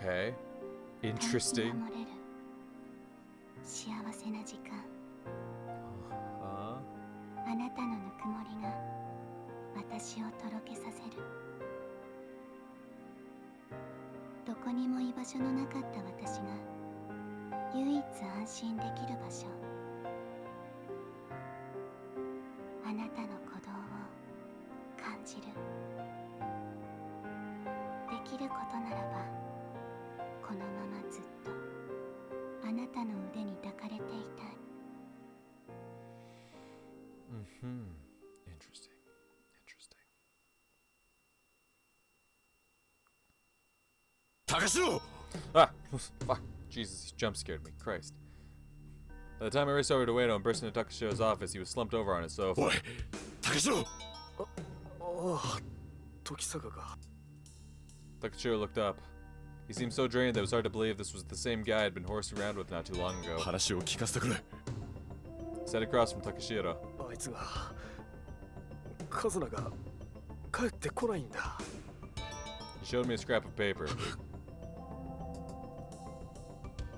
Okay. Interesting. Uh-huh. あなたのぬくもりが私をとろけさせる。どこにも居場所のなかった私が唯一安心できる場所。あなたの鼓動を感じる。できることならばこのままずっとあなたの腕に抱かれていたい。Interesting. Interesting. Takashiro! Ah! Fuck. Jesus, he jump scared me. Christ. By the time I raced over to Ueno and burst into Takashiro's office, he was slumped over on his sofa. Oi! Takashiro! Takashiro looked up. He seemed so drained that it was hard to believe this was the same guy I'd been horsing around with not too long ago. He sat across from Takashiro. He showed me a scrap of paper.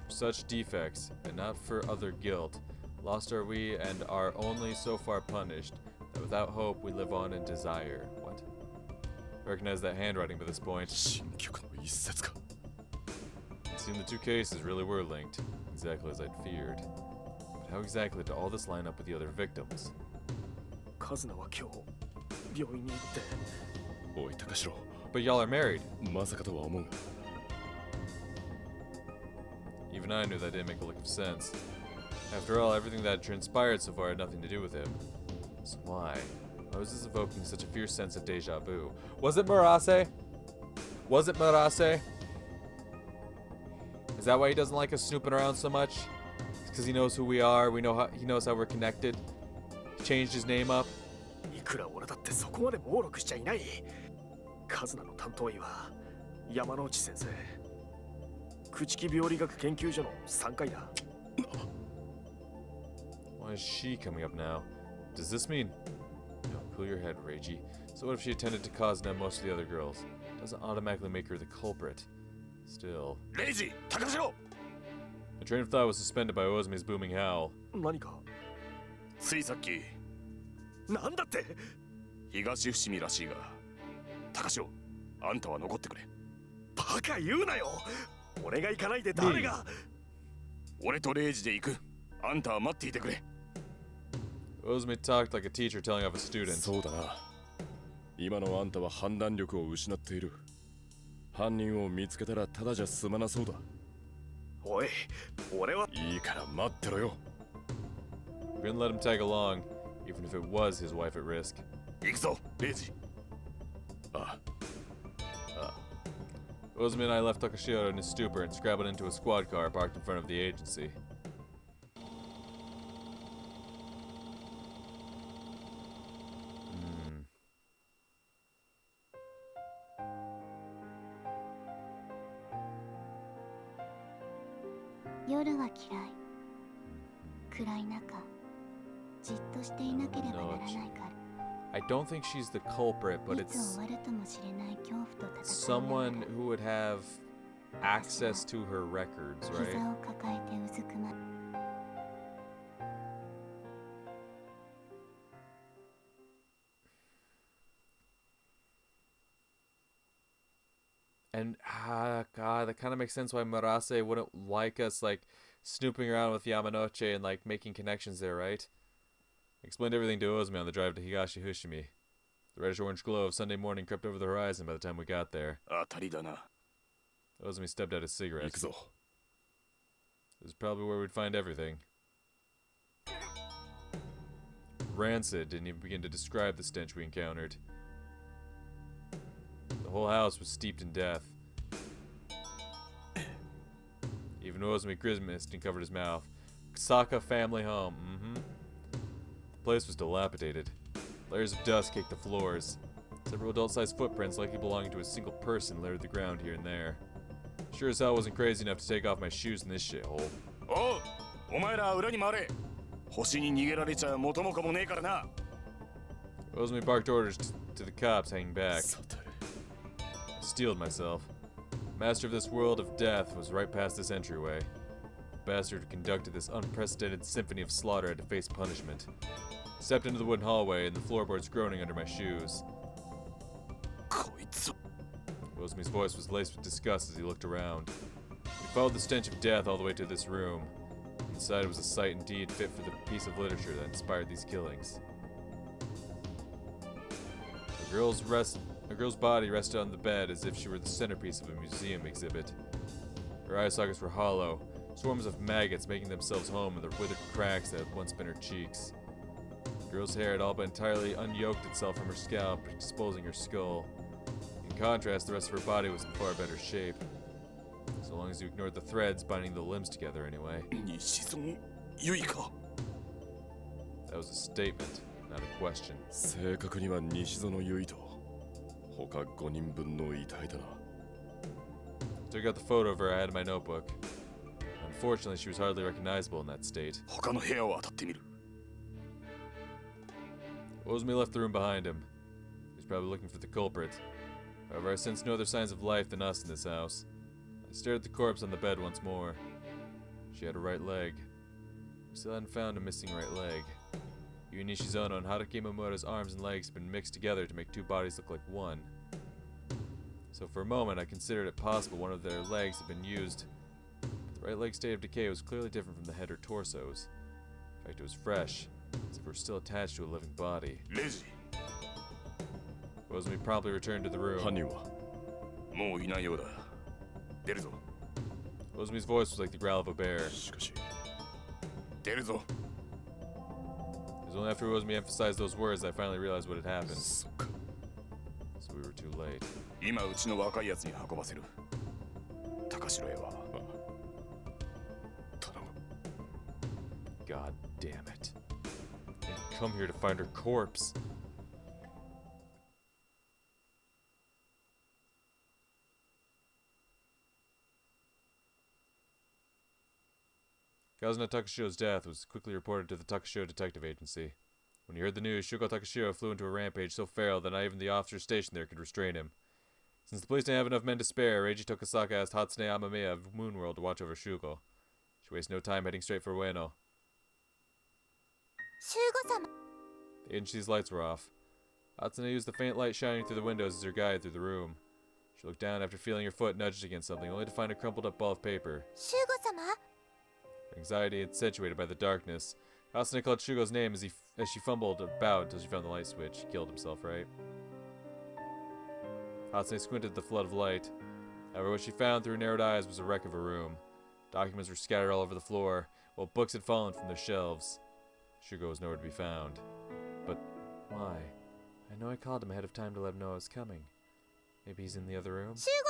For such defects, and not for other guilt, lost are we and are only so far punished, that without hope we live on in desire. What? I recognize that handwriting by this point. It seemed the two cases really were linked, exactly as I'd feared. But how exactly did all this line up with the other victims? But y'all are married. Even I knew that didn't make a lick of sense. After all, everything that had transpired so far had nothing to do with him. So why? Why was this evoking such a fierce sense of deja vu? Was it Murase? Was it Murase? Is that why he doesn't like us snooping around so much? It's because he knows who we are. He knows how we're connected. He changed his name up. Why is she coming up now? Does this mean... No, cool your head, Reiji. So what if she attended to Kazuna and most of the other girls? Doesn't automatically make her the culprit. Still... Reiji! Takashiro! My train of thought was suspended by Ozumi's booming howl. ついさっきなんだって東伏見らしいが高潮あんたは残ってくれバカ言うなよ俺が行かないで誰が俺とレイジで行くあんたは待っていてくれ Ozumi talked like a teacher telling off a student. そうだな今のあんたは判断力を失っている犯人を見つけたらただじゃ済まなそうだおい俺はいいから待ってろよ We couldn't let him tag along, even if it was his wife at risk. 行くぞレイジあ Ozumi and I left Takashiro in his stupor and scrambled into a squad car parked in front of the agency. I don't think she's the culprit, but it's someone who would have access to her records, right? And God, that kind of makes sense why Murase wouldn't like us like snooping around with Yamanoche and like making connections there, right? I explained everything to Ozumi on the drive to Higashi Fushimi. The reddish-orange glow of Sunday morning crept over the horizon by the time we got there. Ozumi stepped out his cigarette. This is probably where we'd find everything. Rancid didn't even begin to describe the stench we encountered. The whole house was steeped in death. Even Ozumi grimaced and covered his mouth. Kusaka family home, The place was dilapidated. Layers of dust caked the floors. Several adult-sized footprints likely belonging to a single person littered the ground here and there. Sure as hell wasn't crazy enough to take off my shoes in this shithole. Oh! お前ら裏に回れ星に逃げられちゃ元も子もねえからな Ozumi barked orders to the cops hanging back. I steeled myself. Master of this world of death was right past this entryway. The bastard who conducted this unprecedented symphony of slaughter had to face punishment. Stepped into the wooden hallway, and the floorboards groaning under my shoes. こいつ Rosemi's voice was laced with disgust as he looked around. He followed the stench of death all the way to this room. Inside was a sight indeed fit for the piece of literature that inspired these killings. A girl's body rested on the bed as if she were the centerpiece of a museum exhibit. Her eye sockets were hollow, swarms of maggots making themselves home in the withered cracks that had once been her cheeks. The girl's hair had all but entirely unyoked itself from her scalp, exposing her skull. In contrast, the rest of her body was in far better shape. So long as you ignored the threads binding the limbs together anyway. 西園ゆいか That was a statement, not a question. 正確には西園ゆいと他5人分の遺体だな Took out the photo of her I had in my notebook. Unfortunately, she was hardly recognizable in that state. 他の部屋を当たってみる Osmi left the room behind him. He was probably looking for the culprit. However, I sensed no other signs of life than us in this house. I stared at the corpse on the bed once more. She had a right leg. We still hadn't found a missing right leg. Yu Nishizono and Haruki Momura's arms and legs had been mixed together to make two bodies look like one. So for a moment, I considered it possible one of their legs had been used. But the right leg's state of decay was clearly different from the head or torsos. In fact, it was fresh, as if it were still attached to a living body. レジ Osmi promptly returned to the room. 犯人はもういないようだ出るぞ Osmi's voice was like the growl of a bear. しかし出るぞ It was only after Osmi emphasized those words that I finally realized what had happened. そっか So we were too late. 今うちの若いやつに運ばせる高城へは頼む God damn it. Didn't come here to find her corpse. Kazuna Takashiro's death was quickly reported to the Takashiro Detective Agency. When he heard the news, Shugo Takashiro flew into a rampage so feral that not even the officer stationed there could restrain him. Since the police didn't have enough men to spare, Reiji Tokasaka asked Hatsune Amamiya of Moonworld to watch over Shugo. She wasted no time heading straight for Ueno. シュウゴ様 The agency's lights were off. Hatsune used the faint light shining through the windows as her guide through the room. She looked down after feeling her foot nudged against something, only to find a crumpled up ball of paper. シュウゴ様 Her anxiety accentuated by the darkness. Hatsune called Shugo's name as she fumbled about until she found the light switch. He killed himself, right? Hatsune squinted at the flood of light. However, what she found through her narrowed eyes was a wreck of a room. Documents were scattered all over the floor, while books had fallen from their shelves. Shugo was nowhere to be found. But why? I know I called him ahead of time to let him know I was coming. Maybe he's in the other room? シュウゴ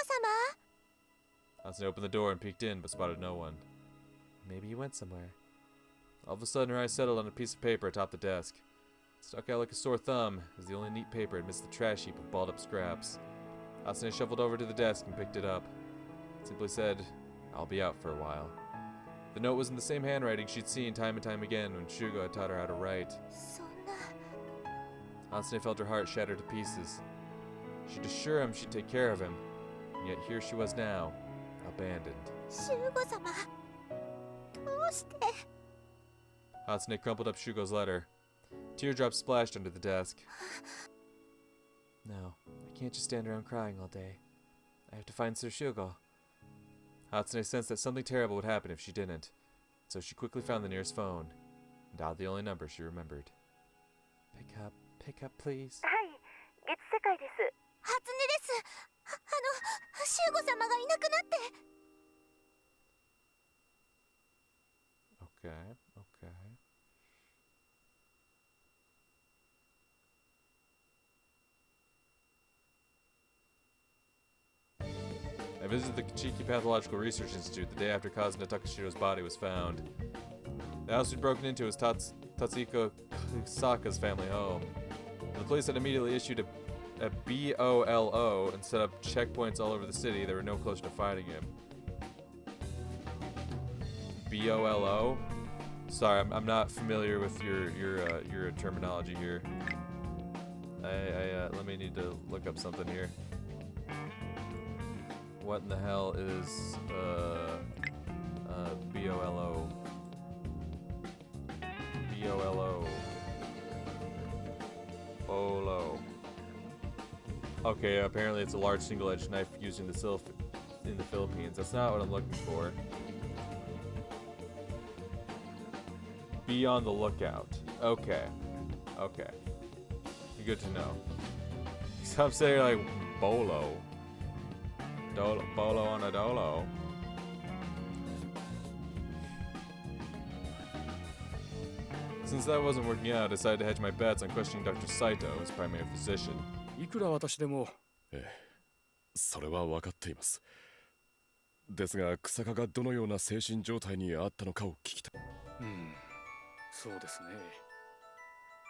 様 Hatsune opened the door and peeked in, but spotted no one. Maybe he went somewhere. All of a sudden, her eyes settled on a piece of paper atop the desk. It stuck out like a sore thumb, as the only neat paper amidst the trash heap of balled-up scraps. Hatsune shuffled over to the desk and picked it up. It simply said, "I'll be out for a while." The note was in the same handwriting she'd seen time and time again when Shugo had taught her how to write. そんな Hatsune felt her heart shatter to pieces. She'd assure him she'd take care of him, and yet here she was now, abandoned. シュウゴ様どうして Hatsune crumpled up Shugo's letter. Teardrops splashed under the desk. No, I can't just stand around crying all day. I have to find Sir Shugo. Hatsune sensed that something terrible would happen if she didn't, so she quickly found the nearest phone and dialed the only number she remembered. Pick up, please. はい月世界です初音ですシュウゴ様がいなくなって Okay. I visited the Kichiki Pathological Research Institute the day after Kazuna Takashiro's body was found. The house we'd broken into was Tatsuhiko Saka's family home. The police had immediately issued a BOLO and set up checkpoints all over the city that were no closer to finding him. BOLO? Sorry, I'm not familiar with your terminology here. Let me need to look up something here. What in the hell is BOLO? BOLO. Bolo. Okay, apparently it's a large single-edged knife used in the Philippines. That's not what I'm looking for. Be on the lookout. Okay. Okay. Good to know. Stop saying like bolo. Bolo on a dolo. Since that wasn't working out, I decided to hedge my bets on questioning Dr. Saito, his primary physician. いくら私でもそれは分かっています。ですが、草加がどのような精神状態にあったのかを聞きたい。そうですね。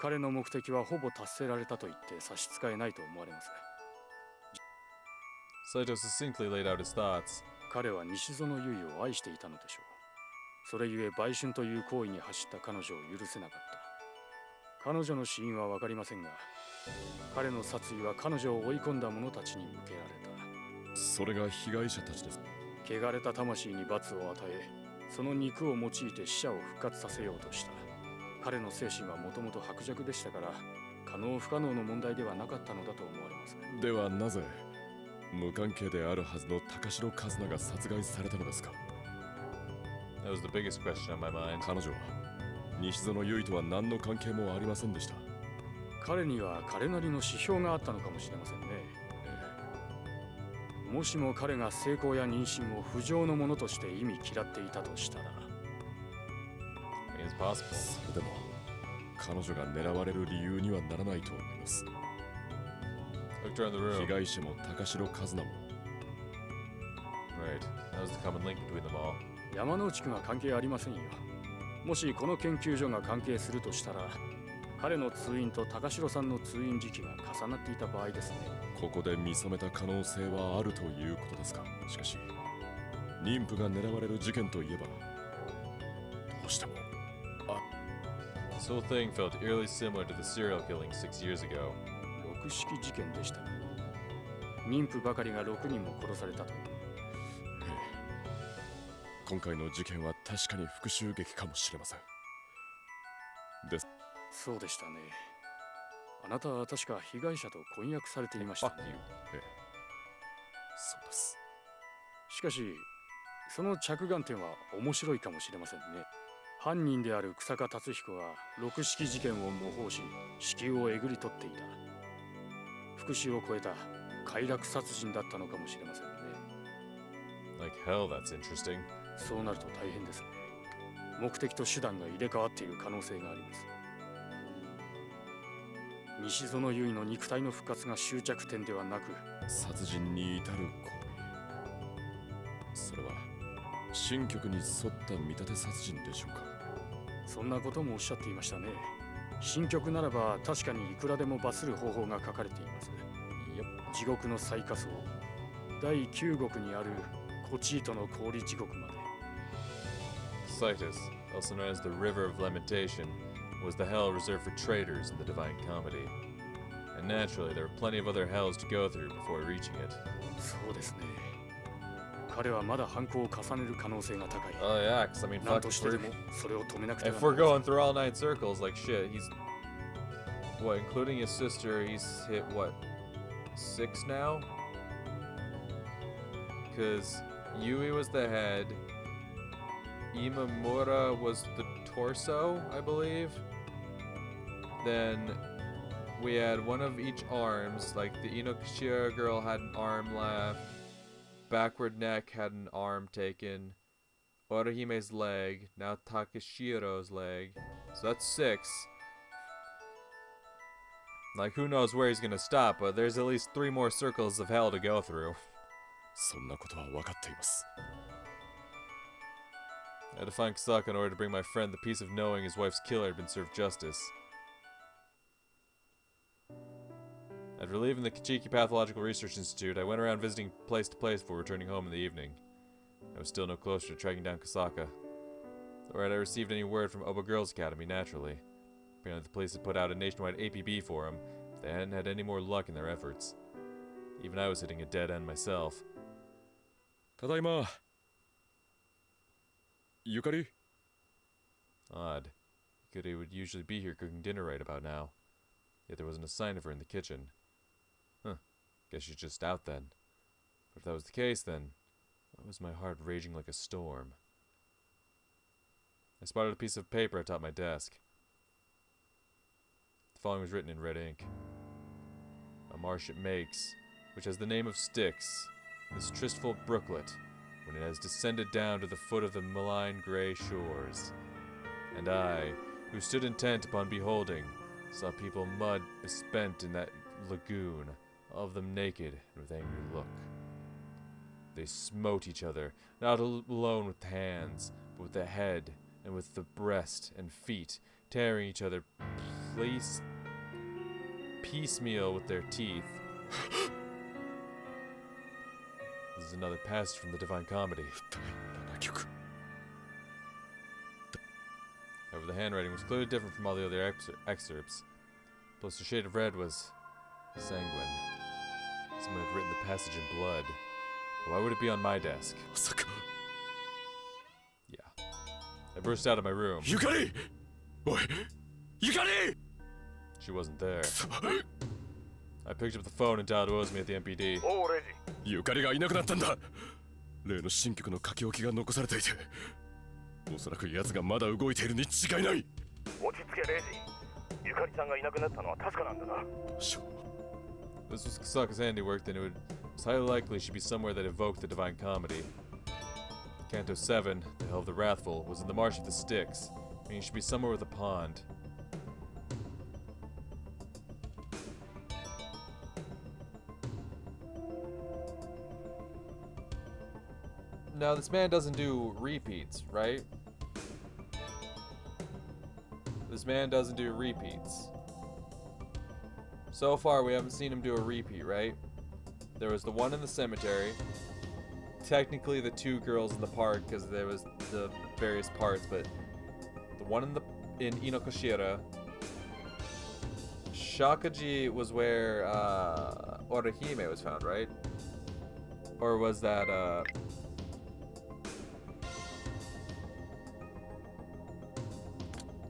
彼の目的はほぼ達成られたと言って差し支えないと思われます。Saito succinctly laid out his thoughts. 彼は西園結衣を愛していたのでしょう。それゆえ売春という行為に走った彼女を許せなかった。彼女の死因は分かりませんが、彼の殺意は彼女を追い込んだ者たちに向けられた。それが被害者たちです。汚れた魂に罰を与え、その肉を用いて死者を復活させようとした。彼の精神はもともと薄弱でしたから、可能不可能の問題ではなかったのだと思われます。ではなぜ無関係であるはずの高城一菜が殺害されたのですか？ That was the biggest question on my mind. 彼女は西園結衣とは何の関係もありませんでした。彼には彼なりの指標があったのかもしれませんね。もしも彼が成功や妊娠を不浄のものとして意味嫌っていたとしたら、It's possible. それでも彼女が狙われる理由にはならないと思います。Looked around the room. 被害者も高城一菜も。 Right. That was the common link between them all. 山之内くんは関係ありませんよ。もしこの研究所が関係するとしたら、彼の通院と高城さんの通院時期が重なっていた場合ですね。ここで見初めた可能性はあるということですか？しかし妊婦が狙われる事件といえば、どうしても This whole thing felt eerily similar to the serial killing 6 years ago. 六式事件でした。妊婦ばかりが6人も殺されたと。今回の事件は確かに復讐劇かもしれません。です。そうでしたね。あなたは確か被害者と婚約されていましたね。そうです。しかし、その着眼点は面白いかもしれませんね。犯人である草加達彦は六式事件を模倣し、子宮をえぐり取っていた。復讐を超えた快楽殺人だったのかもしれませんね。Like hell, that's interesting. そうなると大変ですね。目的と手段が入れ替わっている可能性があります。西園結衣の肉体の復活が終着点ではなく、殺人に至る行為。それは新曲に沿った見立て殺人でしょうか？そんなこともおっしゃっていましたね。新曲ならば確かにいくらでも罰する方法が書かれています。地獄の最下層、第9獄にあるコチートの氷地獄まで。Citus, also known as the River of Lamentation, was the hell reserved for traitors in the Divine Comedy. And naturally, there were plenty of other hells to go through before reaching it. そうですね。彼はまだ犯行を重ねる可能性が高い。Oh yeah, because I mean, 何 fuck, と if してで we're, もそれを止めなくては if な we're りません。 going through all 9 circles, like shit, he's... What, including his sister, he's hit, what, 6 now? Because Yui was the head, Imamura was the torso, I believe. Then we had one of each arms, like the Inokashira girl had an arm left, backward neck had an arm taken, Orahime's leg, now Takashiro's leg. So that's 6. Like, who knows where he's gonna stop, but there's at least 3 more circles of hell to go through. そんなことは分かっています。I had to find Kasaka in order to bring my friend the peace of knowing his wife's killer had been served justice. After leaving the Kichiki Pathological Research Institute, I went around visiting place to place before returning home in the evening. I was still no closer to tracking down Kasaka. Nor had I received any word from Oba Girls Academy, naturally. Apparently the police had put out a nationwide APB for him, but they hadn't had any more luck in their efforts. Even I was hitting a dead end myself. ただいま。ゆかり Odd. Yukari would usually be here cooking dinner right about now. Yet there wasn't a sign of her in the kitchen. Huh. Guess she's just out then. But if that was the case, then why was my heart raging like a storm? I spotted a piece of paper atop my desk. The following was written in red ink. A marsh it makes, which has the name of Styx, this tristful brooklet, when it has descended down to the foot of the malign grey shores. And I, who stood intent upon beholding, saw people mud bespent in that lagoon, all of them naked and with angry look. They smote each other, not alone with the hands, but with the head, and with the breast and feet, tearing each other piecemeal with their teeth. This is another passage from the Divine Comedy. 7曲 However, the handwriting was clearly different from all the other excerpts. Plus, the shade of red was sanguine. Someone had written the passage in blood. Why would it be on my desk? まさか Yeah. I burst out of my room. ゆかりおいゆかり She wasn't there. I picked up the phone and dialed Ozmi at the MPD. おうレジゆかりがいなくなったんだ例の新曲の書き置きが残されていておそらく奴がまだ動いているに違いない落ち着けレイジゆかりさんがいなくなったのは確かなんだな This was Kasaka's handiwork, then it was highly likely she'd be somewhere that evoked the Divine Comedy. Canto 7, the Hell of the Wrathful, was in the Marsh of the Styx, meaning she'd be somewhere with a pond. Now, this man doesn't do repeats, right? This man doesn't do repeats. So far, we haven't seen him do a repeat, right? There was the one in the cemetery. Technically, the two girls in the park, because there was the various parts, but the one in Inokoshira. Shakaji was where Orihime was found, right? Or was that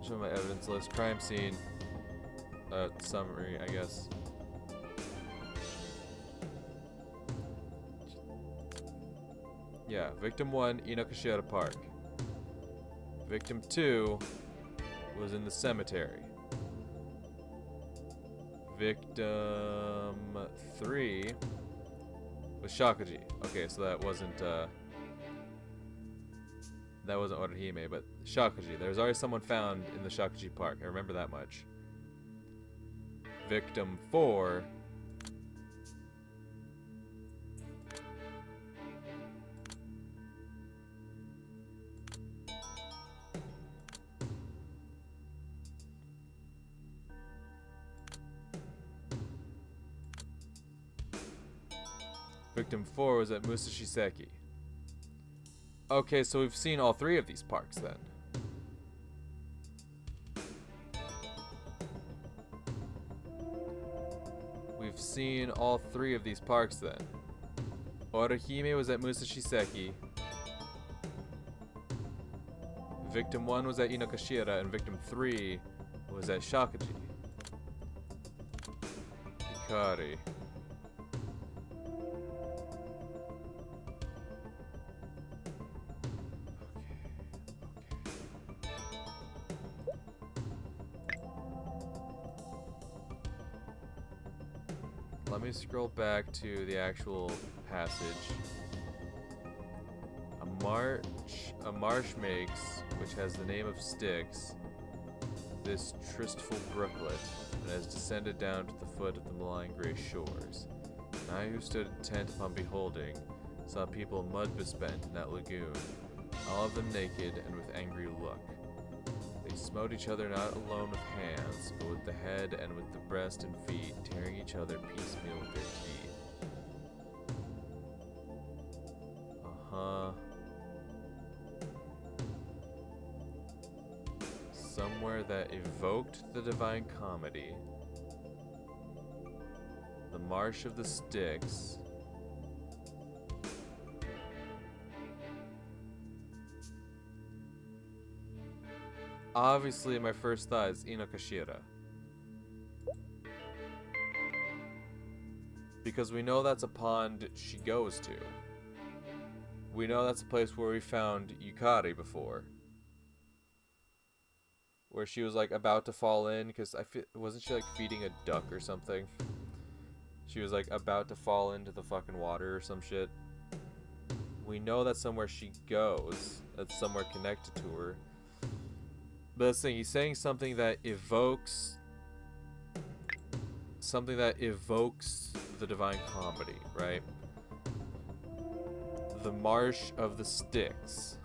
show my evidence list. Crime scene. Summary, I guess. Yeah, victim 1, Inokoshira Park. Victim 2 was in the cemetery. Victim 3 was Shakaji. Okay, so that wasn't Orihime, but Shakaji. There was already someone found in the Shakaji Park. I remember that much. Victim 4 was at Musashiseki. Okay, so we've seen all three of these parks then. We've seen all three of these parks then. Orihime was at Musashiseki. Victim 1 was at Inokoshira, and Victim 3 was at Shakaji. Hikari. Let me scroll back to the actual passage. A marsh makes, which has the name of Styx, this tristful brooklet, and has descended down to the foot of the malign grey shores. And I who stood intent upon beholding, saw people mud bespent in that lagoon, all of them naked and with angry look. They smote each other not alone with hands, but with the head and with the breast and feet, tearing each other piecemeal with their teeth. Uh-huh. Somewhere that evoked the Divine Comedy. The Marsh of the Styx. obviously my first thought is Inokashira. Because we know that's a pond she goes to. We know that's a place where we found Yukari before. Where she was like about to fall in, because wasn't she like feeding a duck or something? She was like about to fall into the fucking water or some shit. We know that's somewhere she goes. That's somewhere connected to her. But this thing, he's saying something that evokes the Divine Comedy, right? The Marsh of the Styx.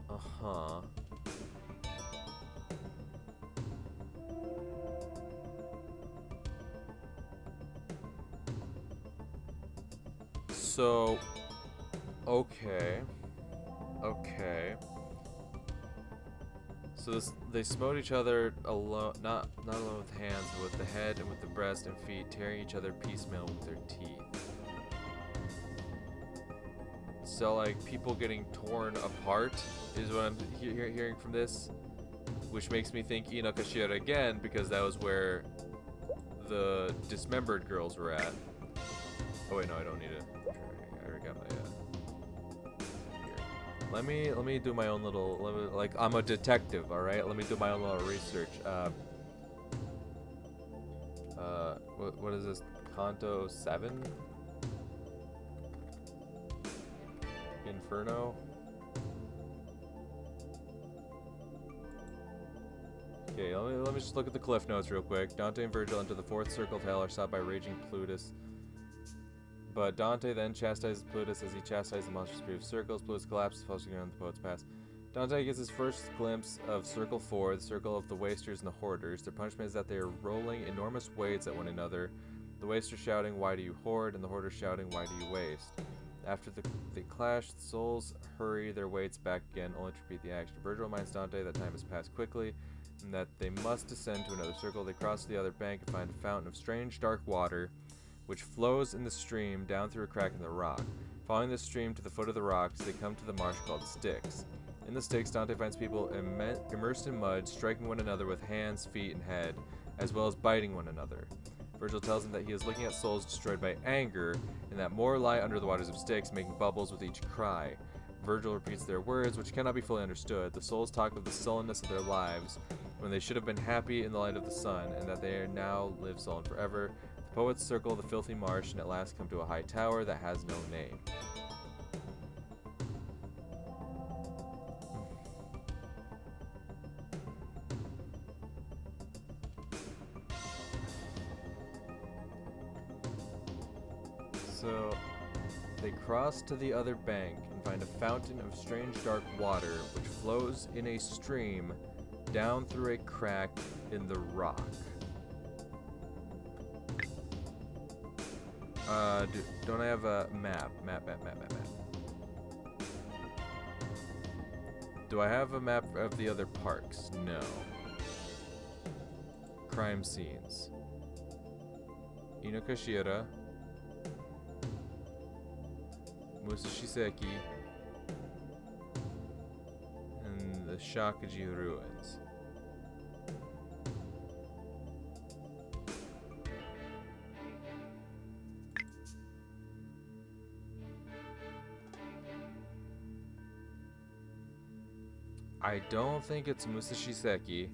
Uh-huh. So, okay. So they smote each other alone, not alone with hands, but with the head and with the breast and feet, tearing each other piecemeal with their teeth. So like people getting torn apart is what I'm hearing from this, which makes me think Inokashira again, because that was where the dismembered girls were at. Oh wait, no, I don't need it. I already got my here. Let me do my own little. Like I'm a detective, all right. Let me do my own little research. What is this? Kanto 7? Inferno. Okay, let me just look at the cliff notes real quick. Dante and Virgil enter the fourth circle of hell, are stopped by raging Plutus. But Dante then chastises Plutus as he chastises the monstrous spirit of circles. Plutus collapses, falls on the poet's pass. Dante gets his first glimpse of Circle 4, the circle of the wasters and the hoarders. Their punishment is that they are rolling enormous weights at one another. The wasters shouting, "Why do you hoard?" and the hoarders shouting, "Why do you waste?" After they clash, the souls hurry their weights back again, only to repeat the action. Virgil reminds Dante that time has passed quickly, and that they must descend to another circle. They cross to the other bank and find a fountain of strange dark water, which flows in the stream down through a crack in the rock. Following the stream to the foot of the rocks, they come to the marsh called Styx. In the Styx, Dante finds people immersed in mud, striking one another with hands, feet, and head, as well as biting one another. Virgil tells him that he is looking at souls destroyed by anger, and that more lie under the waters of Styx, making bubbles with each cry. Virgil repeats their words, which cannot be fully understood. The souls talk of the sullenness of their lives, when they should have been happy in the light of the sun, and that they now live sullen forever. The poets circle the filthy marsh, and at last come to a high tower that has no name. So, they cross to the other bank and find a fountain of strange dark water, which flows in a stream down through a crack in the rock. Don't I have a map? Map. Do I have a map of the other parks? No. Crime scenes. Inokashira. Musashiseki. And the Shakuji ruins. I don't think it's Musashiseki.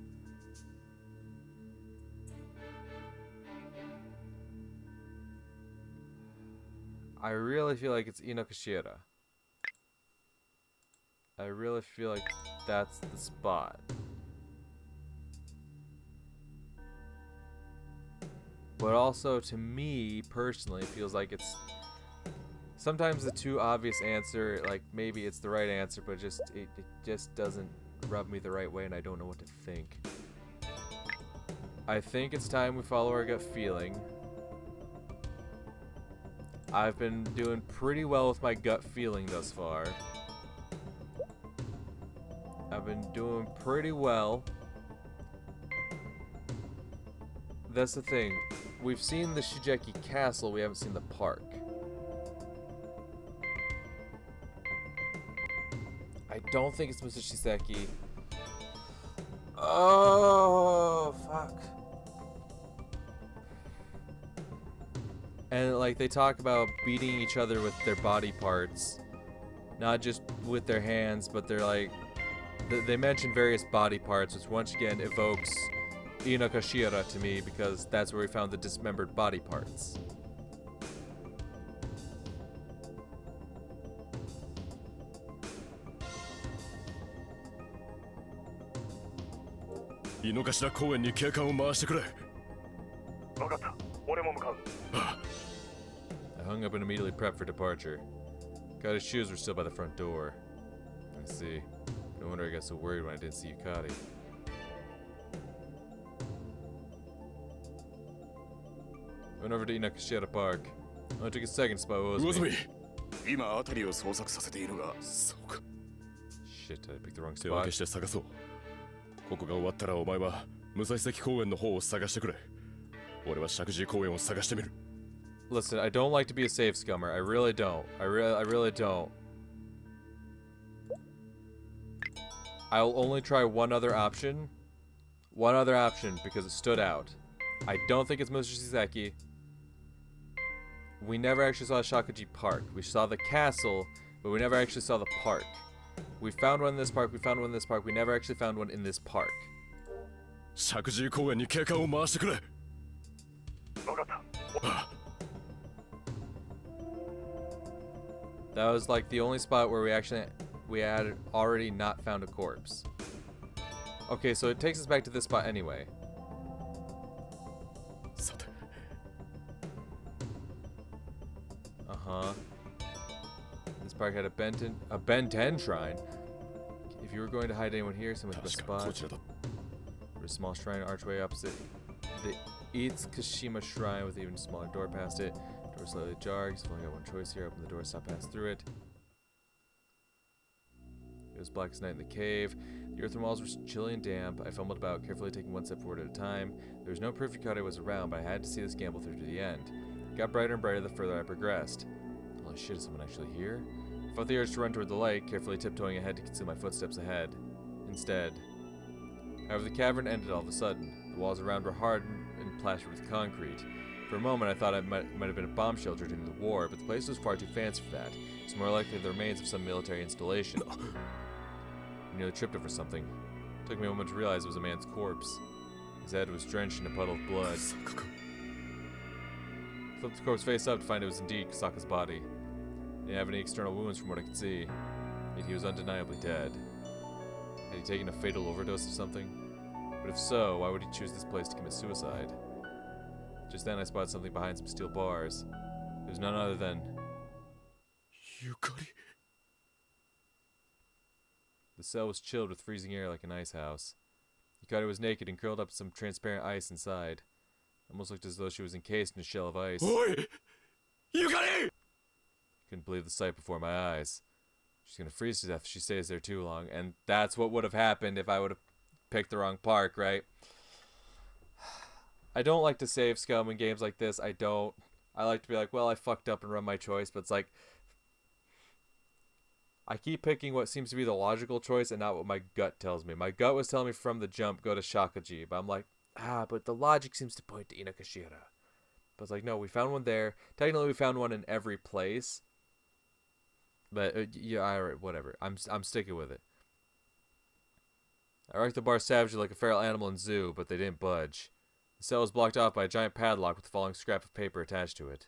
I really feel like it's Inokashira. I really feel like that's the spot. But also, to me, personally, it feels like it's... Sometimes the too obvious answer, like, maybe it's the right answer, but it just doesn't rub me the right way, and I don't know what to think. I think it's time we follow our gut feeling. I've been doing pretty well with my gut feeling thus far. I've been doing pretty well. That's the thing. we've seen the Shigeki Castle, we haven't seen the park. I don't think it's Musashiseki. Oh, fuck. And like they talk about beating each other with their body parts, not just with their hands, but they're like they mention various body parts, which once again evokes Inokashira to me because that's where we found the dismembered body parts. I hung up and immediately prepped for departure. Got his shoes were still by the front door. I see. No wonder I got so worried when I didn't see Yukari. Went over to Inokashira Park. Only took a second to spot Uozumi. Shit, did I pick the wrong spot? Listen, I don't like to be a safe scummer. I really don't. I really don't. I'll only try one other option. One other option because it stood out. I don't think it's Musashiseki. We never actually saw Shakuji Park. We saw the castle, but we never actually saw the park. We found one in this park, we found one in this park, we never actually found one in this park. That was like the only spot where we had already not found a corpse. Okay, so it takes us back to this spot anyway. Uh-huh. This park had a Ben 10 shrine. If you were going to hide anyone here, someone's best spot. There's a small shrine archway opposite the Itsukashima shrine with an even smaller door past it. Door slightly ajar. You've only got one choice here. Open the door, stop pass through it. It was black as night in the cave. The earthen walls were chilly and damp. I fumbled about, carefully taking one step forward at a time. There was no proof Yukari was around, but I had to see this gamble through to the end. It got brighter and brighter the further I progressed. Holy shit, is someone actually here? I felt the urge to run toward the light, carefully tiptoeing ahead to conceal my footsteps ahead. Instead. However, the cavern ended all of a sudden. The walls around were hard and plastered with concrete. For a moment, I thought it might have been a bomb shelter during the war, but the place was far too fancy for that. It was more likely the remains of some military installation. I nearly tripped over something. It took me a moment to realize it was a man's corpse. His head was drenched in a puddle of blood. I flipped the corpse face up to find it was indeed Kasaka's body. He didn't have any external wounds from what I could see, yet he was undeniably dead. Had he taken a fatal overdose of something? But if so, why would he choose this place to commit suicide? Just then I spotted something behind some steel bars. It was none other than... Yukari? The cell was chilled with freezing air like an ice house. Yukari was naked and curled up in some transparent ice inside. Almost looked as though she was encased in a shell of ice. Oi! Yukari! Couldn't believe the sight before my eyes. She's gonna freeze to death if she stays there too long, and that's what would have happened if I would have picked the wrong park, right? I don't like to save scum in games like this. I don't. I like to be like, well, I fucked up and run my choice, but it's like I keep picking what seems to be the logical choice and not what my gut tells me. My gut was telling me from the jump, go to Shakuji, but I'm like, but the logic seems to point to Inokashira. But it's like, no, we found one there. Technically, we found one in every place. But yeah, alright, whatever. I'm sticking with it. I racked the bar savagely like a feral animal in zoo, but they didn't budge. The cell was blocked off by a giant padlock with the following scrap of paper attached to it.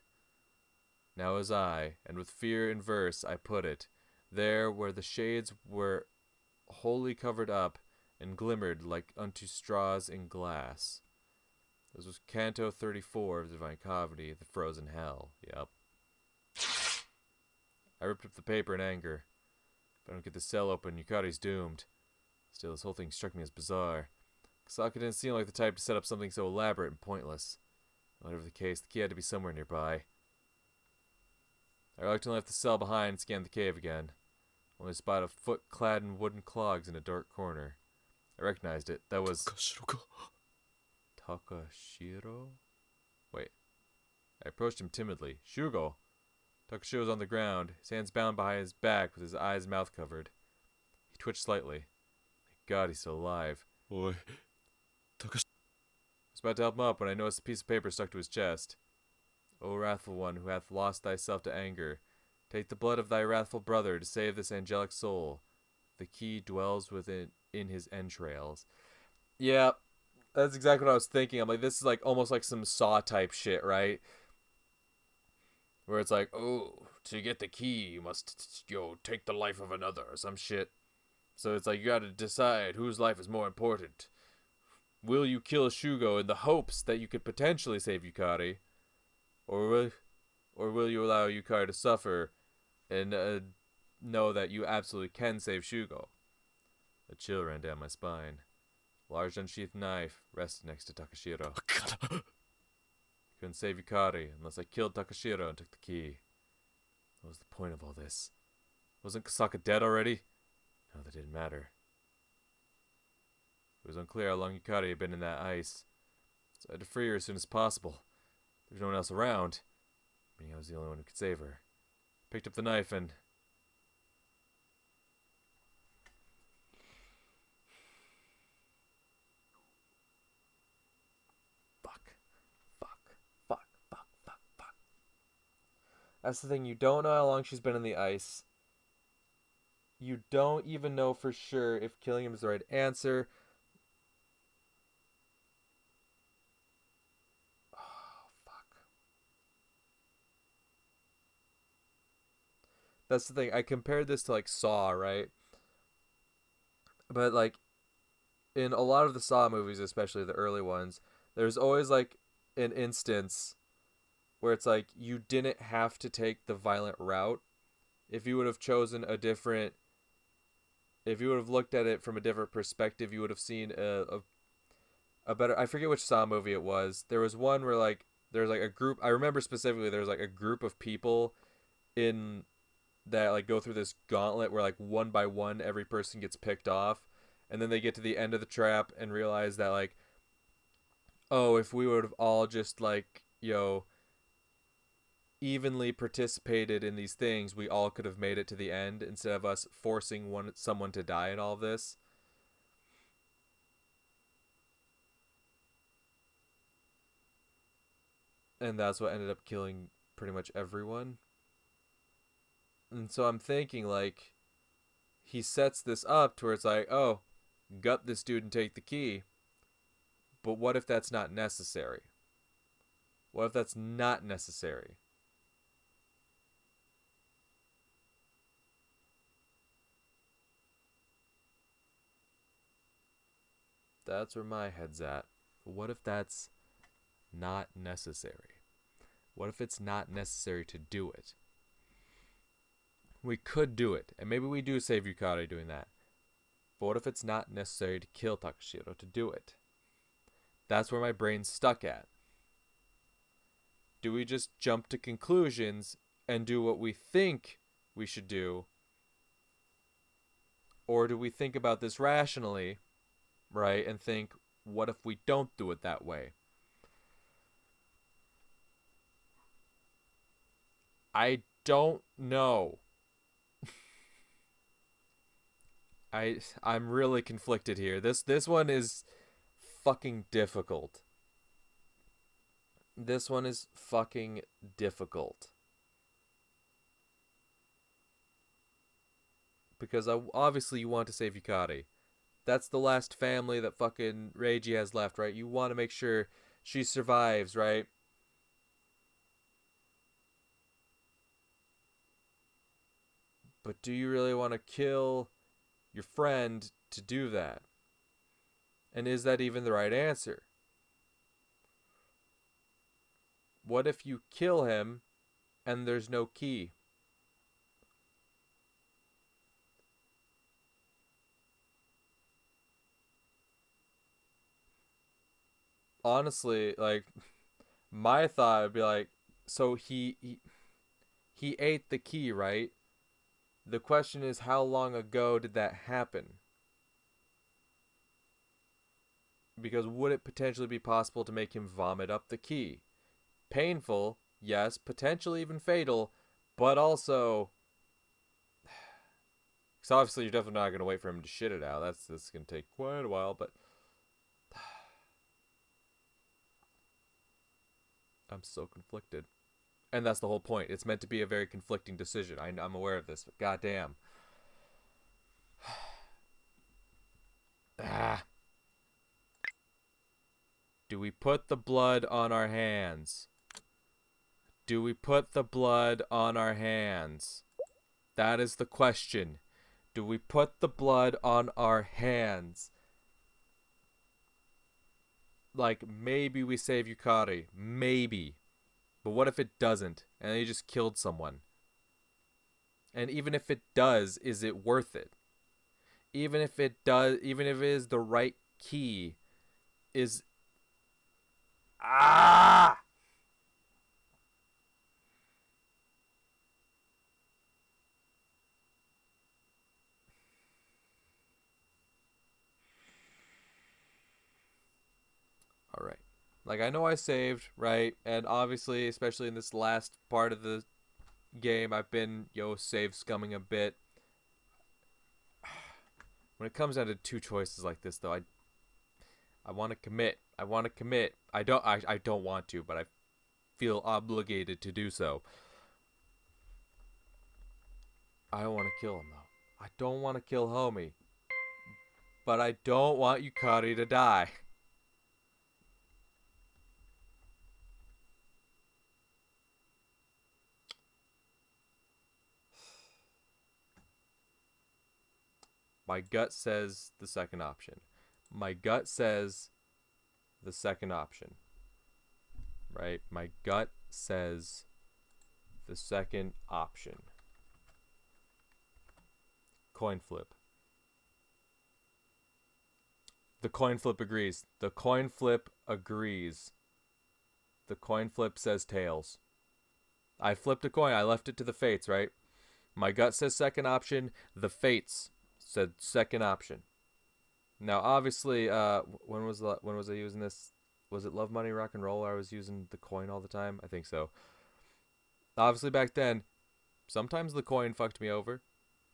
Now as I, and with fear in verse, I put it, there where the shades were wholly covered up and glimmered like unto straws in glass. This was Canto 34 of the Divine Comedy, The Frozen Hell. Yep. I ripped up the paper in anger. If I don't get the cell open, Yukari's doomed. Still, this whole thing struck me as bizarre. Kasaka didn't seem like the type to set up something so elaborate and pointless. Whatever the case, the key had to be somewhere nearby. I reluctantly left the cell behind and scanned the cave again. Only spotted a foot clad in wooden clogs in a dark corner. I recognized it. That was... Takashiro? Wait. I approached him timidly. Shugo! Takashiro was on the ground, his hands bound behind his back with his eyes and mouth covered. He twitched slightly. Thank God he's still alive. Oi, Takashi. I was about to help him up when I noticed a piece of paper stuck to his chest. O wrathful one who hath lost thyself to anger, take the blood of thy wrathful brother to save this angelic soul. The key dwells within in his entrails. Yeah, that's exactly what I was thinking. I'm like, this is like almost like some Saw type shit, right? Where it's like, oh, to get the key, you must, take the life of another or some shit. So it's like you gotta decide whose life is more important. Will you kill Shugo in the hopes that you could potentially save Yukari? Or will you allow Yukari to suffer and know that you absolutely can save Shugo? A chill ran down my spine. A large unsheathed knife rested next to Takashiro. Couldn't save Yukari unless I killed Takashiro and took the key. What was the point of all this? Wasn't Kasaka dead already? No, that didn't matter. It was unclear how long Yukari had been in that ice, so I had to free her as soon as possible. There was no one else around, meaning I was the only one who could save her. Picked up the knife and... Fuck. That's the thing, you don't know how long she's been in the ice. You don't even know for sure if killing him is the right answer. Oh, fuck. That's the thing. I compared this to like Saw, right? But like in a lot of the Saw movies, especially the early ones, there's always like an instance where it's like you didn't have to take the violent route. If you would have chosen a different... If you would have looked at it from a different perspective, you would have seen a better... I forget which Saw movie it was. There was one where like there's like a group... I remember specifically there was like a group of people in that like go through this gauntlet where like one by one every person gets picked off, and then they get to the end of the trap and realize that like, oh, if we would have all just like, evenly participated in these things, we all could have made it to the end instead of us forcing someone to die in all of this. And that's what ended up killing pretty much everyone. And so I'm thinking like he sets this up to where it's like, oh, gut this dude and take the key. But what if that's not necessary? What if that's not necessary? That's where my head's at. What if that's not necessary? What if it's not necessary to do it? We could do it, and maybe we do save Yukari doing that. But what if it's not necessary to kill Takashiro to do it? That's where my brain's stuck at. Do we just jump to conclusions and do what we think we should do? Or do we think about this rationally, right, and think, what if we don't do it that way? I don't know. I'm really conflicted here. This one is fucking difficult. This one is fucking difficult. Because obviously you want to save Yukari. That's the last family that fucking Reiji has left, right? You want to make sure she survives, right? But do you really want to kill your friend to do that? And is that even the right answer? What if you kill him and there's no key? Honestly, like, my thought would be like, so he ate the key, right? The question is, how long ago did that happen? Because would it potentially be possible to make him vomit up the key? Painful, yes, potentially even fatal, but also, because obviously you're definitely not going to wait for him to shit it out. That's going to take quite a while, but I'm so conflicted. And that's the whole point. It's meant to be a very conflicting decision. I'm aware of this, but goddamn. Ah. Do we put the blood on our hands? Do we put the blood on our hands? That is the question. Do we put the blood on our hands? Like, maybe we save Yukari. Maybe. But what if it doesn't? And he just killed someone? And even if it does, is it worth it? Even if it does, even if it is the right key, is... Ah! Alright. Like, I know I saved, right? And obviously, especially in this last part of the game, I've been, save scumming a bit. When it comes down to two choices like this, though, I want to commit. I want to commit. I don't want to, but I feel obligated to do so. I don't want to kill him, though. I don't want to kill homie. But I don't want Yukari to die. My gut says the second option. My gut says the second option. Right? My gut says the second option. Coin flip. The coin flip agrees. The coin flip agrees. The coin flip says tails. I flipped a coin. I left it to the fates, right? My gut says second option. The fates said second option. Now, obviously, when was I using this? Was it Love, Money, Rock and Roll? Where I was using the coin all the time? I think so. Obviously, back then, sometimes the coin fucked me over,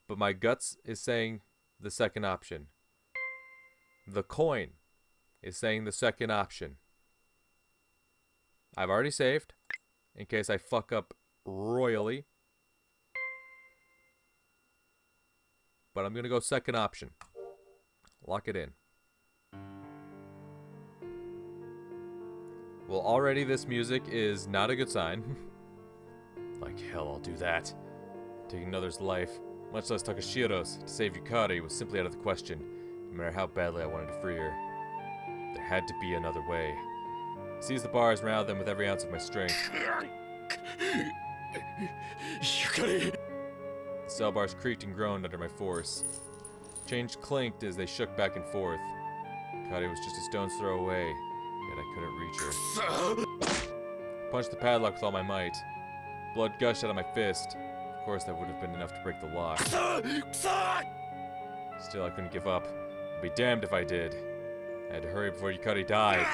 but my guts is saying the second option. The coin is saying the second option. I've already saved, in case I fuck up royally. But I'm going to go second option. Lock it in. Well, already this music is not a good sign. Like hell, I'll do that. Taking another's life, much less Takashiro's, to save Yukari was simply out of the question, no matter how badly I wanted to free her. There had to be another way. I seized the bars and rounded them with every ounce of my strength. Yukari! The cell bars creaked and groaned under my force. Chains clinked as they shook back and forth. Yukari was just a stone's throw away, yet I couldn't reach her. Punched the padlock with all my might. Blood gushed out of my fist. Of course, that would have been enough to break the lock. Still, I couldn't give up. I'd be damned if I did. I had to hurry before Yukari died.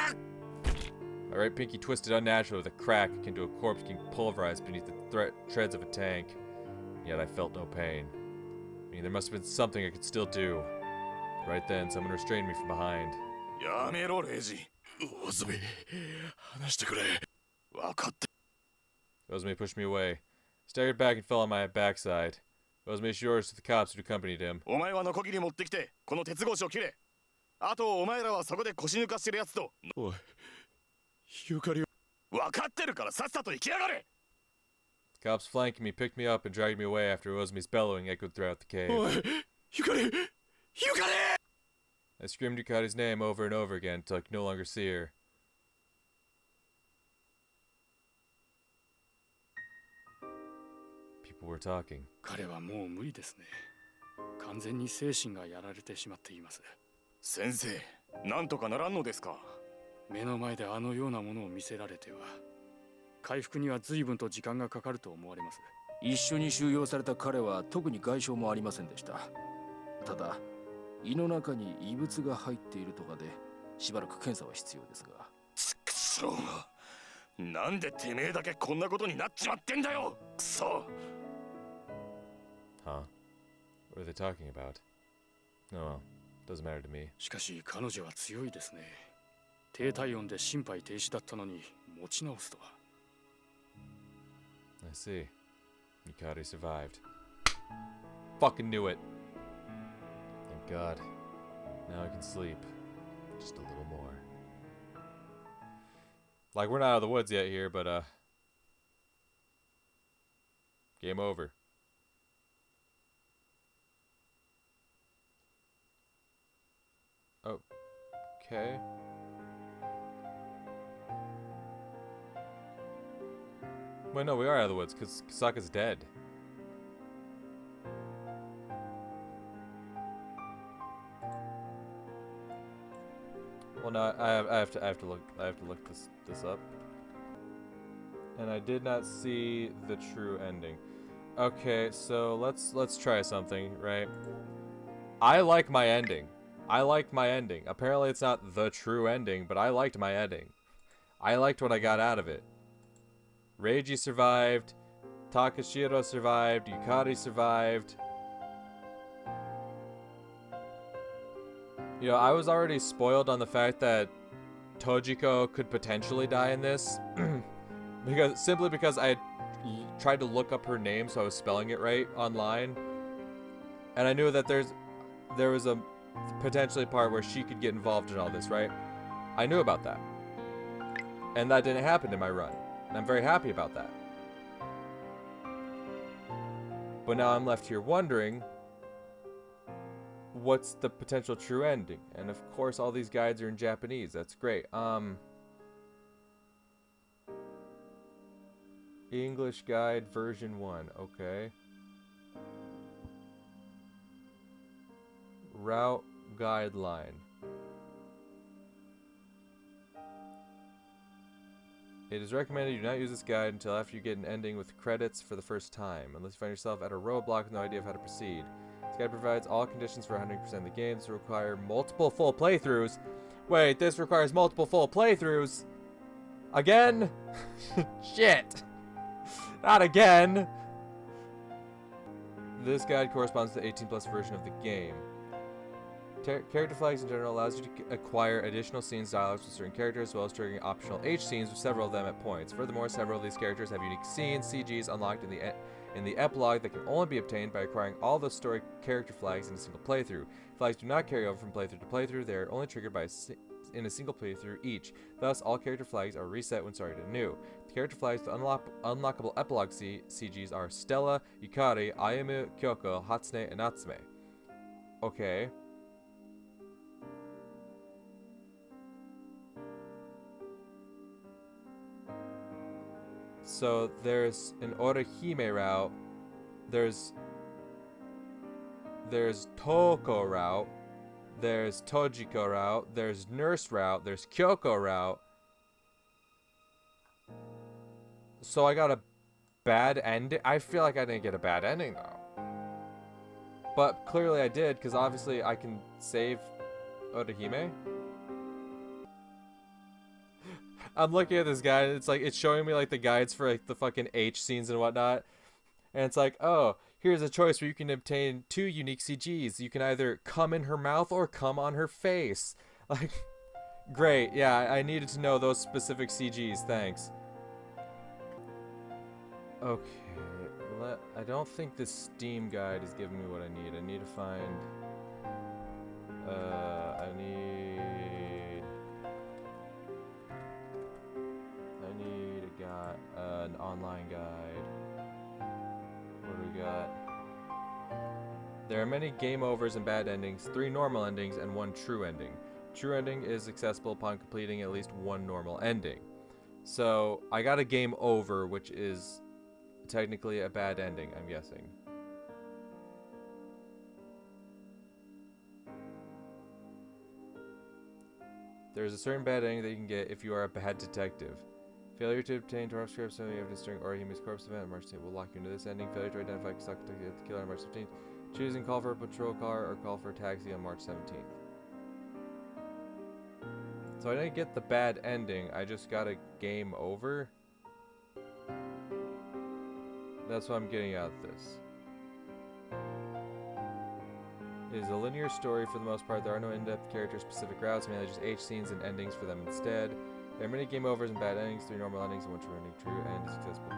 My right pinky twisted unnaturally with a crack akin to a corpse getting pulverized beneath the treads of a tank. Yet I felt no pain. I mean, there must have been something I could still do. Right then, someone restrained me from behind. Yamero, Reiji. Ozumi, hanashite kure. Wakatte. Ozumi pushed me away. Staggered back and fell on my backside. Ozumi issued orders to the cops who accompanied him. お前はノコギリ持ってきて、この鉄格子を切れ。あとお前らはそこで腰抜かしてるやつと。おい、ゆかりを。分かってるからさっさと行きやがれ。Cops flanking me, picked me up, and dragged me away after Ozumi's bellowing echoed throughout the cave. おい、ゆかり、ゆかり。I screamed Yukari's name over and over again until I could no longer see her. People were talking. 彼はもう無理ですね。完全に精神がやられてしまっています。先生、なんとかならんのですか。目の前であのようなものを見せられては、回復には随分と時間がかかると思われます。一緒に収容された彼は特に外傷もありませんでした。ただ、胃の中に異物が入っているとかで、しばらく検査は必要ですが。くそ、なんでてめえだけこんなことになっちまってんだよクソ Huh? What are they talking about? Oh well, doesn't matter to me. しかし彼女は強いですね。低体温で心肺停止だったのに持ち直すとは。I see. Yukari survived. Fucking knew it. Thank God. Now I can sleep. Just a little more. Like, we're not out of the woods yet here, but, game over. Okay. Wait, no, we are out of the woods, because Kasaka's dead. Well, no, I have to look this up. And I did not see the true ending. Okay, so let's try something, right? I like my ending. I liked my ending. Apparently it's not the true ending, but I liked my ending. I liked what I got out of it. Reiji survived, Takashiro survived, Yukari survived. You know, I was already spoiled on the fact that Tojiko could potentially die in this. Simply because I had tried to look up her name so I was spelling it right online. And I knew that there was a potentially part where she could get involved in all this, right? I knew about that. And that didn't happen in my run. And I'm very happy about that. But now I'm left here wondering, what's the potential true ending? And of course all these guides are in Japanese. That's great. English guide version 1. Okay. Route guideline. It is recommended you do not use this guide until after you get an ending with credits for the first time, unless you find yourself at a roadblock with no idea of how to proceed. This guide provides all conditions for 100% of the games to require multiple full playthroughs. Wait, this requires multiple full playthroughs? Again? Shit! Not again! This guide corresponds to the 18+ version of the game. Character flags in general allows you to acquire additional scenes dialogues with certain characters, as well as triggering optional H scenes with several of them at points. Furthermore, several of these characters have unique scenes, CGs, unlocked in the epilogue that can only be obtained by acquiring all the story character flags in a single playthrough. Flags do not carry over from playthrough to playthrough, they are only triggered in a single playthrough each. Thus, all character flags are reset when starting anew. The character flags to unlockable epilogue CGs are Stella, Yukari, Ayumu, Kyoko, Hatsune, and Natsume. Okay. So there's an Orihime route, there's Toko route, there's Tojiko route, there's Nurse route, there's Kyoko route. So I got a bad ending. I feel like I didn't get a bad ending though. But clearly I did, because obviously I can save Orihime. I'm looking at this guide, and it's showing me like the guides for like the fucking H scenes and whatnot. And it's like, oh, here's a choice where you can obtain 2 unique CGs. You can either come in her mouth or come on her face. Like, great, yeah, I needed to know those specific CGs, thanks. Okay, I don't think this Steam guide is giving me what I need. I need to find, an online guide. What do we got? There are many game overs and bad endings, 3 normal endings, and 1 true ending. True ending is accessible upon completing at least 1 normal ending. So, I got a game over, which is technically a bad ending, I'm guessing. There's a certain bad ending that you can get if you are a bad detective. Failure to obtain Torah scripts and evidence during Orihime's corpse event on March 10th will lock you into this ending. Failure to identify Kasaka the killer on March 15th. Choosing call for a patrol car or call for a taxi on March 17th. So I didn't get the bad ending, I just got a game over. That's what I'm getting out of this. It is a linear story for the most part. There are no in-depth character-specific routes, mainly just H scenes and endings for them instead. There are many game overs and bad endings, 3 normal endings and 1 true and successful.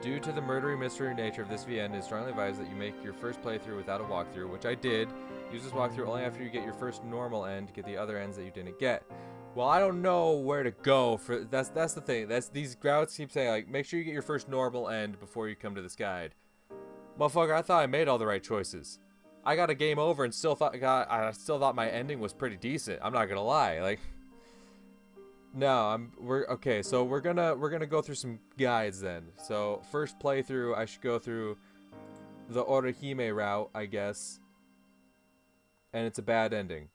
Due to the murdery mystery nature of this VN, it is strongly advised that you make your first playthrough without a walkthrough, which I did. Use this walkthrough only after you get your first normal end to get the other ends that you didn't get. Well, I don't know where to go for that's the thing. These routes keep saying like make sure you get your first normal end before you come to this guide. Motherfucker, I thought I made all the right choices. I got a game over and still thought my ending was pretty decent. I'm not gonna lie. Like, no, okay. So we're gonna go through some guides then. So first playthrough, I should go through the Orihime route, I guess. And it's a bad ending.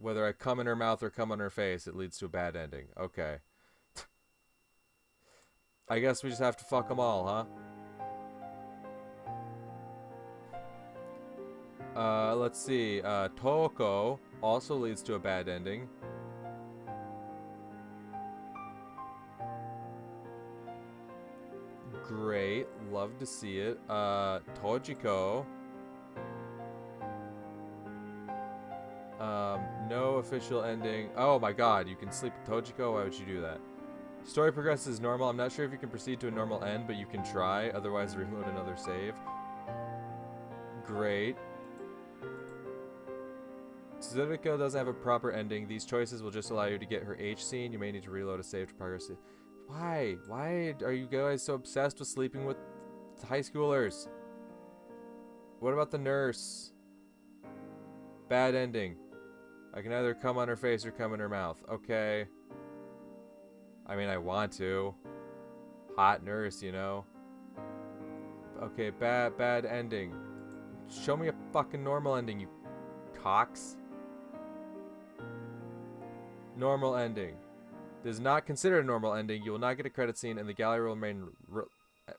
Whether I come in her mouth or come on her face, it leads to a bad ending. Okay. I guess we just have to fuck them all, huh? Let's see. Toko also leads to a bad ending. Great. Love to see it. Tojiko. No official ending. Oh my god, you can sleep with Tojiko? Why would you do that? Story progresses normal. I'm not sure if you can proceed to a normal end, but you can try. Otherwise, reload another save. Great. Suzuko doesn't have a proper ending. These choices will just allow you to get her H scene. You may need to reload a save to progress. Why? Why are you guys so obsessed with sleeping with high schoolers? What about the nurse? Bad ending. I can either come on her face or come in her mouth. Okay. I mean, I want to. Hot nurse, you know. Okay, bad ending. Show me a fucking normal ending, you cocks. Normal ending. This is not considered a normal ending. You will not get a credit scene, and the gallery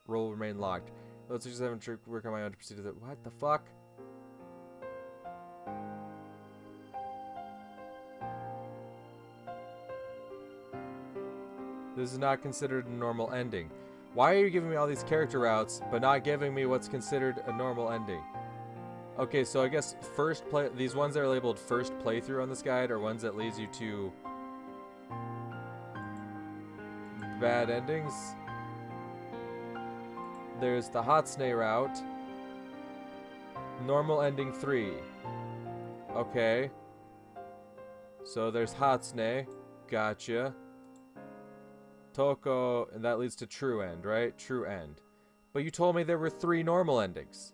will remain locked. Let's just have to work on my own to proceed to the. What the fuck? This is not considered a normal ending. Why are you giving me all these character routes, but not giving me what's considered a normal ending? Okay, so I guess these ones that are labeled first playthrough on this guide are ones that leads you to bad endings. There's the Hatsune route. Normal ending 3. Okay. So there's Hatsune. Gotcha. Toko, and that leads to true end, right? True end. But you told me there were 3 normal endings.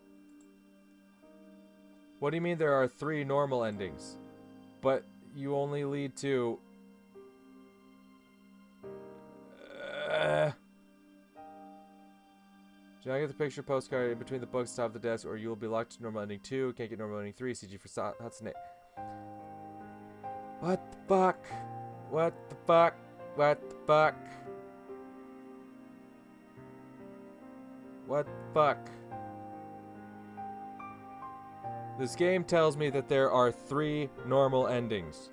What do you mean there are 3 normal endings? But you only lead to... Do I get the picture postcard in between the books top of the desk, or you will be locked to normal ending 2, can't get normal ending 3, CG for Hatsune. What the fuck? What the fuck? What the fuck? What the fuck? This game tells me that there are 3 normal endings.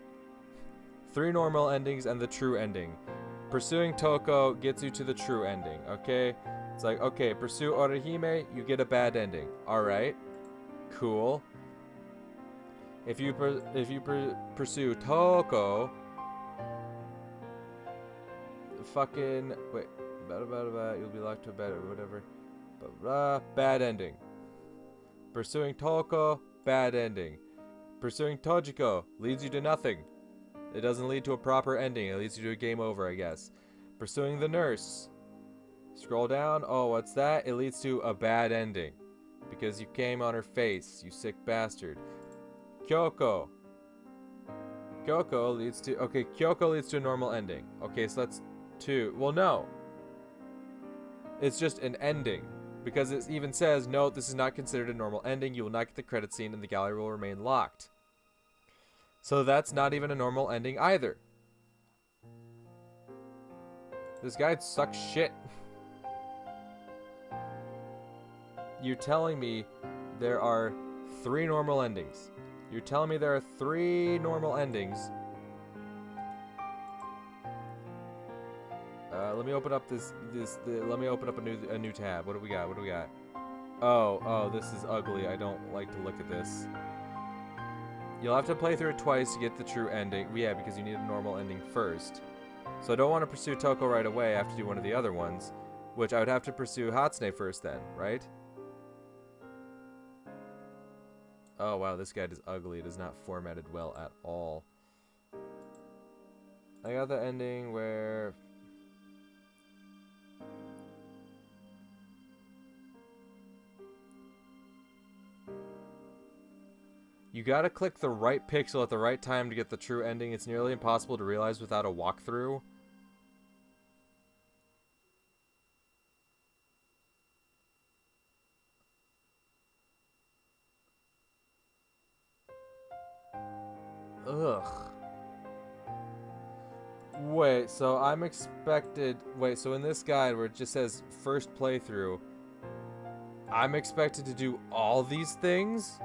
3 normal endings and the true ending. Pursuing Toko gets you to the true ending, okay? It's like, okay, pursue Orihime, you get a bad ending. Alright. Cool. If you pursue Toko... Fucking... Wait. You'll be locked to a bed or whatever. Bad ending. Pursuing Toko, bad ending. Pursuing Tojiko leads you to nothing. It doesn't lead to a proper ending. It leads you to a game over, I guess. Pursuing the nurse. Scroll down. Oh, what's that? It leads to a bad ending. Because you came on her face, you sick bastard. Kyoko. Kyoko leads to... Okay, Kyoko leads to a normal ending. Okay, so that's 2. Well, no. It's just an ending. Because it even says, no, this is not considered a normal ending. You will not get the credit scene and the gallery will remain locked. So that's not even a normal ending either. This guide sucks shit. You're telling me there are 3 normal endings. You're telling me there are 3 normal endings. Let me open up let me open up a new tab. What do we got? What do we got? Oh, this is ugly. I don't like to look at this. You'll have to play through it twice to get the true ending. Yeah, because you need a normal ending first. So I don't want to pursue Toko right away. I have to do one of the other ones, which I would have to pursue Hatsune first then, right? Oh wow, this guide is ugly. It is not formatted well at all. I got the ending where... You gotta click the right pixel at the right time to get the true ending. It's nearly impossible to realize without a walkthrough. Ugh. Wait, so I'm expected... Wait, so in this guide where it just says first playthrough, I'm expected to do all these things?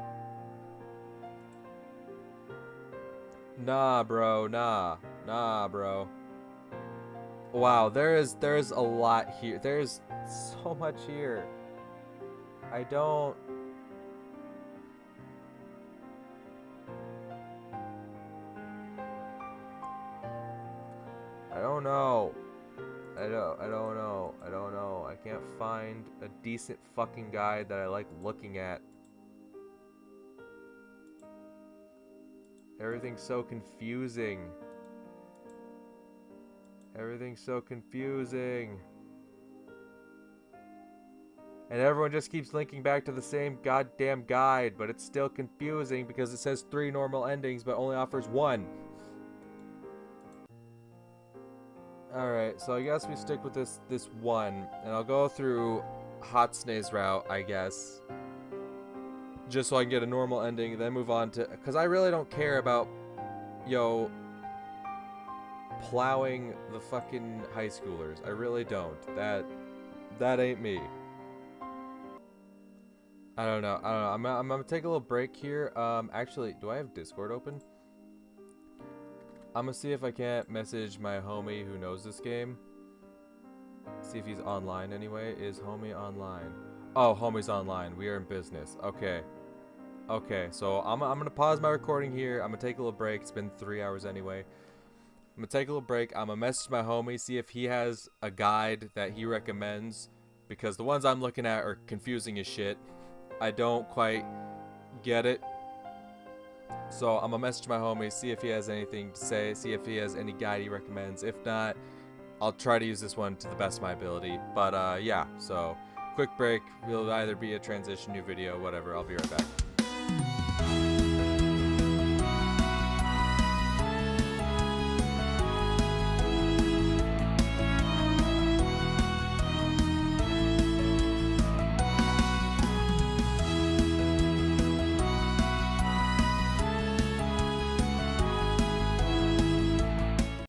Nah, bro, nah, bro. Wow, there's a lot here. There's so much here. I don't know. I don't know. I can't find a decent fucking guide that I like looking at. Everything's so confusing. Everything's so confusing. And everyone just keeps linking back to the same goddamn guide, but it's still confusing because it says 3 normal endings but only offers 1. Alright, so I guess we stick with this one, and I'll go through Hatsune's route, I guess. Just so I can get a normal ending, then move on to... Because I really don't care about, plowing the fucking high schoolers. I really don't. That ain't me. I don't know. I'm gonna take a little break here. Actually, do I have Discord open? I'm gonna see if I can't message my homie who knows this game. See if he's online anyway. Is homie online? Oh, homie's online. We are in business. Okay. Okay, so I'm gonna pause my recording here. I'm gonna take a little break. It's been 3 hours anyway. I'm gonna take a little break. I'm gonna message my homie, see if he has a guide that he recommends, because the ones I'm looking at are confusing as shit. I don't quite get it. So I'm gonna message my homie, see if he has anything to say, see if he has any guide he recommends. If not, I'll try to use this one to the best of my ability. But yeah, so quick break. It'll either be a transition, new video, whatever. I'll be right back.